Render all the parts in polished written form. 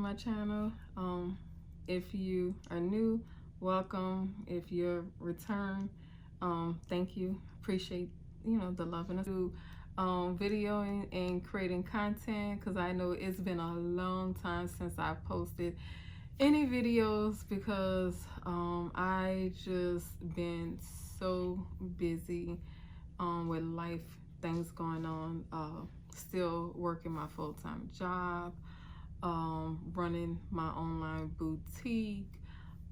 my channel. If you are new, welcome. If you're return, thank you. Appreciate the love and videoing and creating content, because I know it's been a long time since I posted any videos because I just been so busy with life things going on, still working my full-time job, running my online boutique,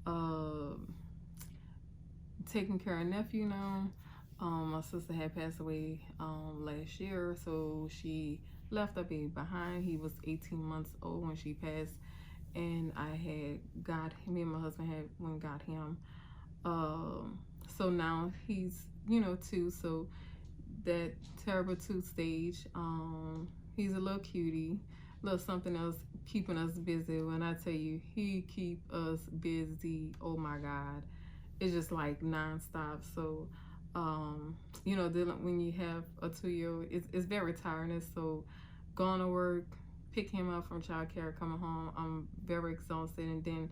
uh, taking care of nephew now. My sister had passed away last year, so she left a baby behind. He was 18 months old when she passed, and me and my husband had went and got him. So now he's 2, so that terrible 2 stage. He's a little cutie, little something else keeping us busy. When I tell you, he keep us busy, oh my God, it's just like nonstop. So when you have a 2-year-old, it's very tiring. So going to work, pick him up from childcare, coming home, I'm very exhausted, and then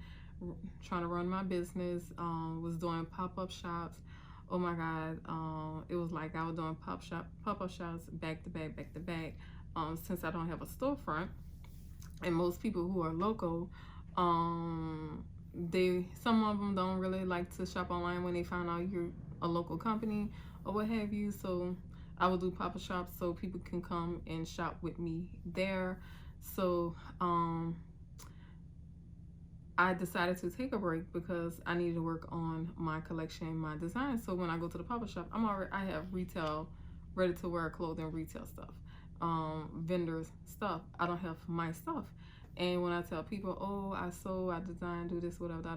trying to run my business, was doing pop-up shops. Oh my God, it was like I was doing pop-up shops back to back. Since I don't have a storefront, and most people who are local, some of them don't really like to shop online when they find out you're a local company or what have you. So I will do pop-up shops so people can come and shop with me there. So I decided to take a break because I needed to work on my collection, my design. So when I go to the pop-up shop, I have retail, ready to wear clothing, retail stuff, vendors stuff. I don't have my stuff. And when I tell people, oh, I sew, I design, do this, whatever,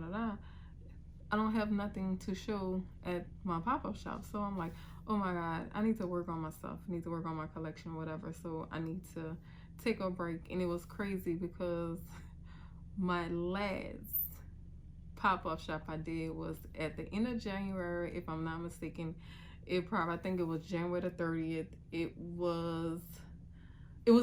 I don't have nothing to show at my pop-up shop. So I'm like, oh my God, I need to work on my stuff, I need to work on my collection, whatever. So I need to take a break. And it was crazy because my last pop-up shop I did was at the end of January, if I'm not mistaken. I think it was January the 30th. It was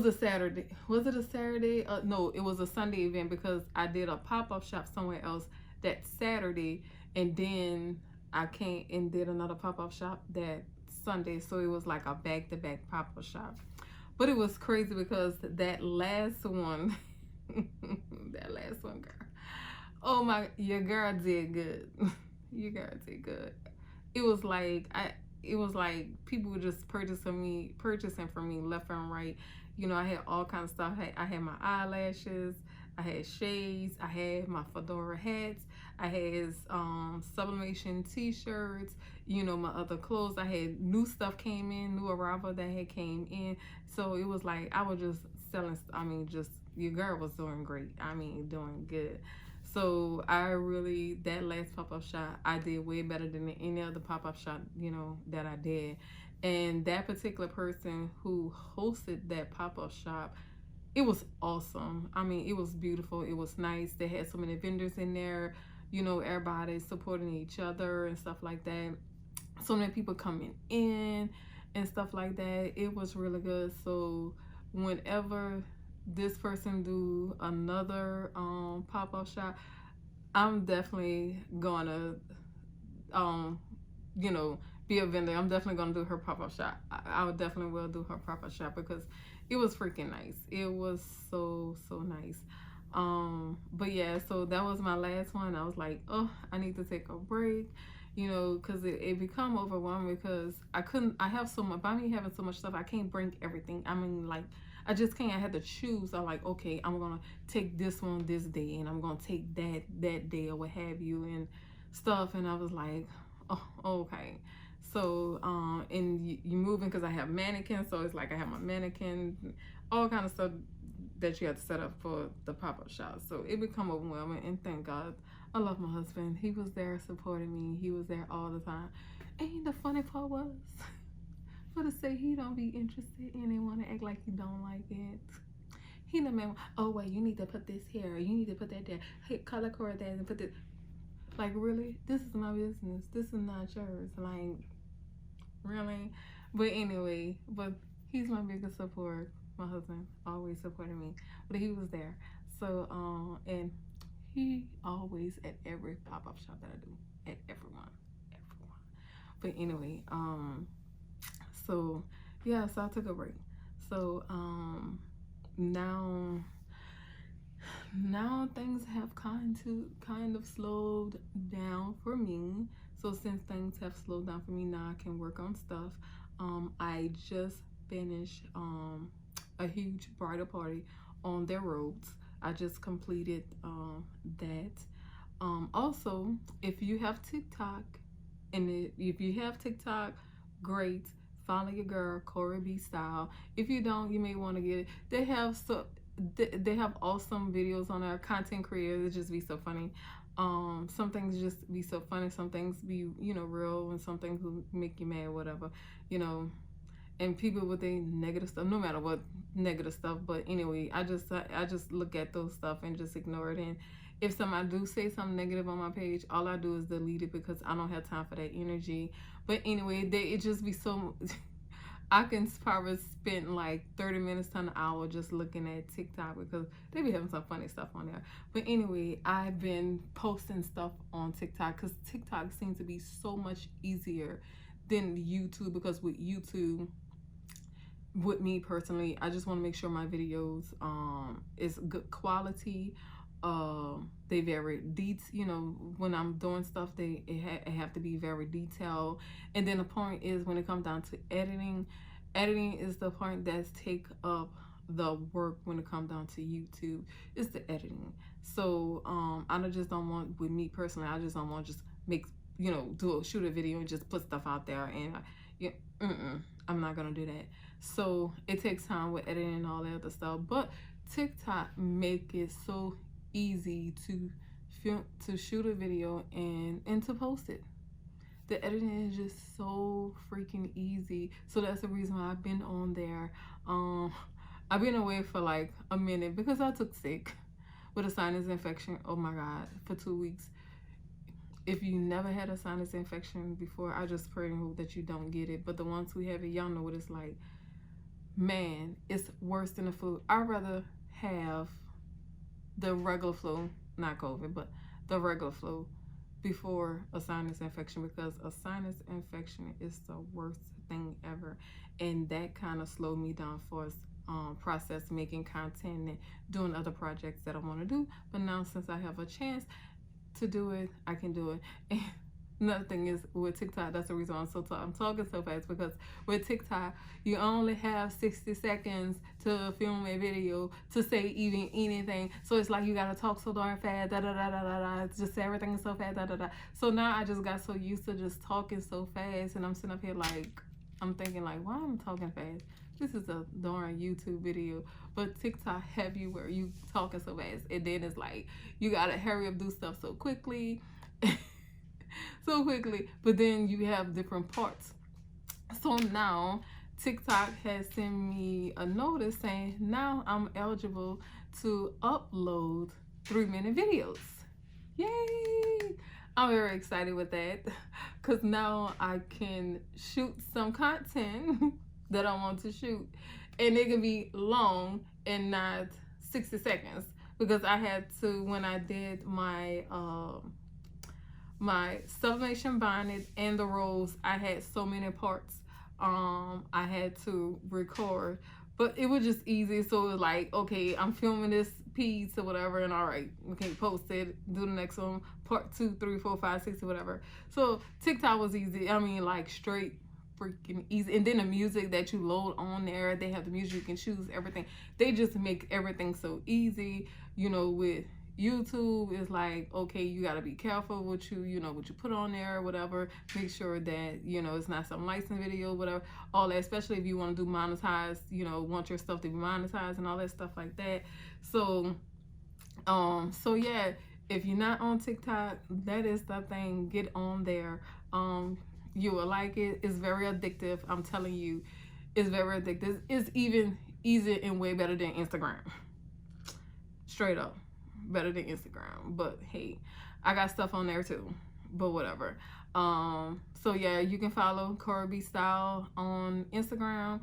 a Saturday. Was it a Saturday? No, it was a Sunday event, because I did a pop-up shop somewhere else that Saturday, and then I came and did another pop-up shop that Sunday. So it was like a back-to-back pop-up shop. But it was crazy because that last one girl, oh my, your girl did good. Your girl did good. It was like people were just purchasing from me left and right. I had all kinds of stuff. I had my eyelashes, I had shades, I had my fedora hats, I had sublimation t-shirts, my other clothes. I had new stuff came in, new arrival that had came in. So it was like I was just selling. Your girl was doing great. Doing good. So that last pop-up shop, I did way better than any other pop-up shop, that I did. And that particular person who hosted that pop-up shop, it was awesome. It was beautiful. It was nice. They had so many vendors in there, everybody supporting each other and stuff like that. So many people coming in and stuff like that. It was really good. So whenever this person do another pop-up shop, I'm definitely gonna be a vendor. I'm definitely gonna do her pop-up shop. I would definitely will do her pop-up shop because it was freaking nice. It was so nice. But yeah, so that was my last one. I was like, oh, I need to take a break, because it become overwhelming, because I have so much. By me having so much stuff, I can't bring everything. I just can't. I had to choose. I'm like, okay, I'm gonna take this one this day, and I'm gonna take that day, or what have you, and stuff. And I was like, oh, okay. So and you moving, because I have mannequins, so it's like I have my mannequin, all kind of stuff that you have to set up for the pop-up shop. So it become overwhelming, and thank God I love my husband. He was there supporting me. He was there all the time. And the funny part was, for to say he don't be interested and they want to act like he don't like it. He the man, oh wait, you need to put this here, you need to put that there, hey, color cord that and put this. Like, really? This is my business. This is not yours. Like, really? But anyway, he's my biggest support. My husband always supported me, but he was there. So and he always at every pop-up shop that I do, at everyone. But anyway, so yeah, so I took a break. So now things have kind of slowed down for me. So since things have slowed down for me, now I can work on stuff. I just finished a huge bridal party on their roads. I just completed that. Also, if you have TikTok, and if you have TikTok, great. Follow your girl Corey B Style. If you don't, you may want to get it. They have awesome videos on there. Content creators, it just be so funny. Some things just be so funny. Some things be real, and some things will make you mad, whatever, you know. And people with their negative stuff, no matter what negative stuff. But anyway, I just look at those stuff and just ignore it. And if somebody do say something negative on my page, all I do is delete it because I don't have time for that energy. But anyway, it just be so. I can probably spend like 30 minutes to an hour just looking at TikTok because they be having some funny stuff on there. But anyway, I've been posting stuff on TikTok because TikTok seems to be so much easier than YouTube, because with YouTube, with me personally, I just want to make sure my videos is good quality. They very when I'm doing stuff, it have to be very detailed. And then the point is, when it comes down to editing is the part that's take up the work. When it comes down to YouTube, it's the editing. So I just don't want, with me personally, I just don't want to just make shoot a video and just put stuff out there, and I'm not gonna do that. So it takes time with editing and all that other stuff. But TikTok make it so easy to shoot a video and to post it. The editing is just so freaking easy. So that's the reason why I've been on there. I've been away for like a minute because I took sick with a sinus infection. Oh my God, for 2 weeks. If you never had a sinus infection before, I just pray and hope that you don't get it. But the ones who have it, y'all know what it's like. Man, it's worse than the flu. I'd rather have the regular flu, not COVID, but the regular flu before a sinus infection, because a sinus infection is the worst thing ever. And that kind of slowed me down for process making content and doing other projects that I want to do. But now, since I have a chance to do it, I can do it. And another thing is, with TikTok, that's the reason I'm talking so fast, because with TikTok, you only have 60 seconds to film a video to say even anything. So it's like you gotta talk so darn fast, just say everything so fast, So now I just got so used to just talking so fast, and I'm sitting up here like, I'm thinking like, why am I talking fast? This is a darn YouTube video. But TikTok have you where you talking so fast, and then it's like you gotta hurry up, do stuff so quickly. But then you have different parts. So now TikTok has sent me a notice saying now I'm eligible to upload 3-minute videos. Yay! I'm very excited with that, because now I can shoot some content that I want to shoot, and it can be long and not 60 seconds, because I had to, when I did my my sublimation bonnet and the rolls, I had so many parts I had to record, but it was just easy. So it was like, okay, I'm filming this piece or whatever, and all right, okay, post it, do the next one, part 2, 3, 4, 5, 6 or whatever. So TikTok was easy. I mean, like, straight freaking easy. And then the music that you load on there, they have the music, you can choose everything. They just make everything so easy. With YouTube, is like, okay, you got to be careful what you put on there or whatever. Make sure that it's not some licensed video, whatever, all that, especially if you want to do monetized, want your stuff to be monetized and all that stuff like that. So yeah, if you're not on TikTok, that is the thing. Get on there. You will like it. It's very addictive. I'm telling you, it's very addictive. It's even easier and way better than Instagram. Straight up, better than Instagram. But hey, I got stuff on there too. But whatever. So yeah, you can follow Corey B Style on Instagram.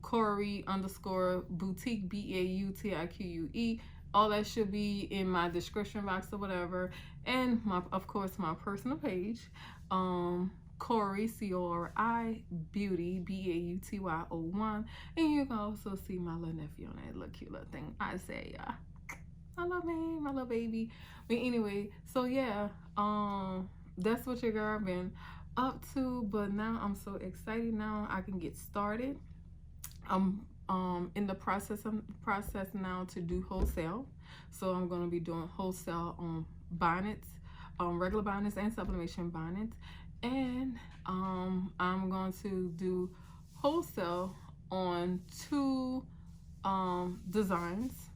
Corey _boutique, BAUTIQUE all that should be in my description box or whatever, and my, of course, my personal page, Cori, Cori Beauty, Beauty01, and you can also see my little nephew on that little cute little thing. Isaiah, I love him, my little baby. But anyway, so yeah, that's what your girl been up to. But now I'm so excited. Now I can get started. I'm in the process now to do wholesale. So I'm gonna be doing wholesale on bonnets, regular bonnets and sublimation bonnets, and I'm going to do wholesale on designs,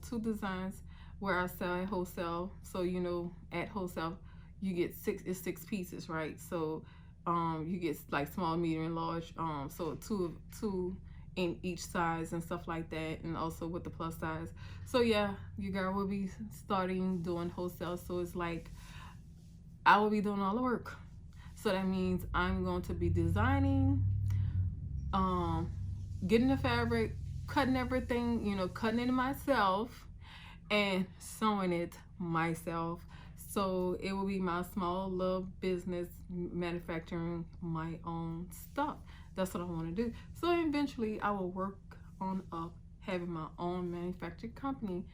two designs where I sell at wholesale. So you know, at wholesale you get six pieces, right? So you get like small, medium, and large. So two in each size and stuff like that, and also with the plus size. So yeah, you girl will be starting doing wholesale. So it's like I will be doing all the work. So that means I'm going to be designing, getting the fabric, cutting everything, you know, cutting it myself, and sewing it myself. So it will be my small little business, manufacturing my own stuff. That's what I want to do. So eventually I will work on up having my own manufacturing company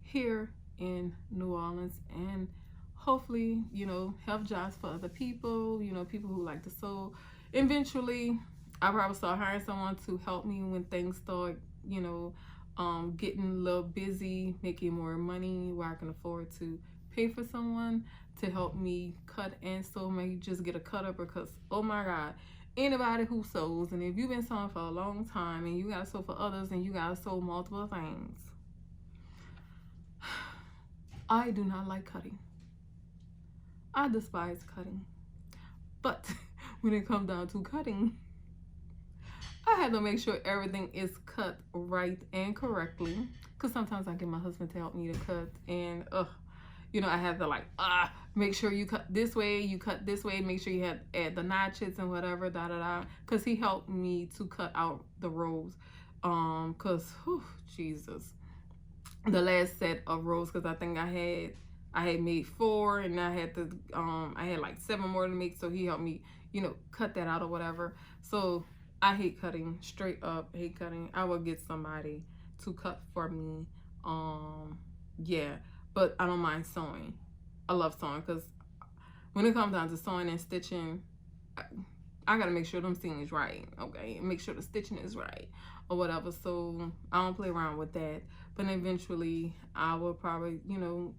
here in New Orleans, and hopefully, you know, have jobs for other people, you know, people who like to sew. Eventually I'll probably start hiring someone to help me when things start, you know, getting a little busy, making more money where I can afford to pay for someone to help me cut and sew. Maybe just get a cutter, because oh my god, anybody who sews, and if you've been sewing for a long time and you gotta sew for others and you gotta sew multiple things, I do not like cutting. I despise cutting. But when it comes down to cutting, I have to make sure everything is cut right and correctly, because sometimes I get my husband to help me to cut, and you know, I have to like make sure you cut this way, you cut this way, make sure you have add the notches and whatever, because he helped me to cut out the rows, because Jesus, the last set of rows, because I think I had made 4, and I had to I had like 7 more to make, so he helped me, you know, cut that out or whatever. So I hate cutting, straight up hate cutting. I will get somebody to cut for me. Yeah, but I don't mind sewing. I love sewing, because when it comes down to sewing and stitching, I gotta make sure them seams is right, okay, and make sure the stitching is right or whatever. So I don't play around with that. But eventually I will probably, you know,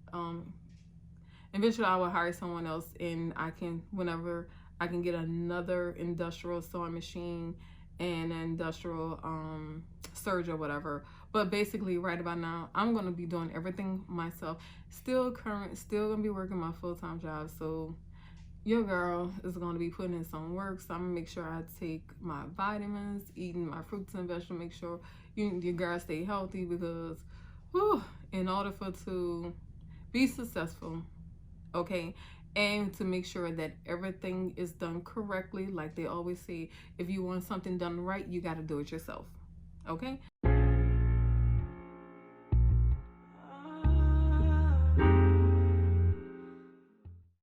eventually I will hire someone else, and I can, whenever I can get another industrial sewing machine and an industrial serge or whatever. But basically right about now I'm gonna be doing everything myself. Still gonna be working my full-time job. So your girl is gonna be putting in some work. So I'm gonna make sure I take my vitamins, eating my fruits and vegetables, make sure your girl stay healthy, because in order for to be successful, okay, and to make sure that everything is done correctly, like they always say, if you want something done right, you got to do it yourself, okay?